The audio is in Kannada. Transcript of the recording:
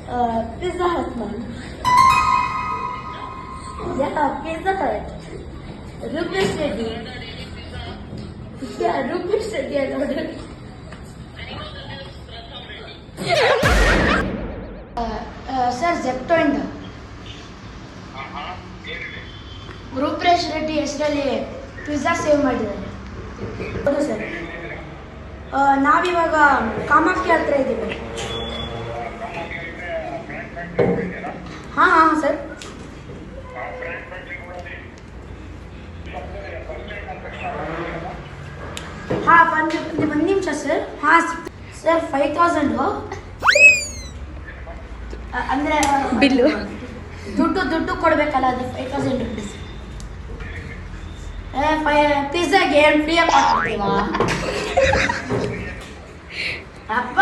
Pizza Hut, man. Yeah, Pizza Hut. Rupesh Reddy. Yeah, Rupesh Reddy, I ordered. Sir Zepto ಇಂದ ರೂಪೇಶ್ ರೆಡ್ಡಿ ಹೆಸರಲ್ಲಿ ಪಿಜ್ಜಾ ಸೇವ್ ಮಾಡಿದ್ದಾರೆ. ಹೌದು ಸರ್. ನಾವಿವಾಗ ಕಾಮಾಖ್ಯ ಹತ್ರ ಇದ್ದೀವಿ. ಹಾಂ ಸರ್. ಹಾಂ ಒಂದು ನಿಮಿಷ ಸರ್. ಹಾಂ ಸರ್ 5000 ಅಂದರೆ ಬಿಲ್ಲು ದುಡ್ಡು ಕೊಡಬೇಕಲ್ಲ, ಅದು 5000 ರುಪೀಸ್. ಪಿಜ್ಜಾಗೆ ಏನು ಫ್ರೀಯಾಗಿ ಕೊಡ್ತೀವಾ ಅಪ್ಪ?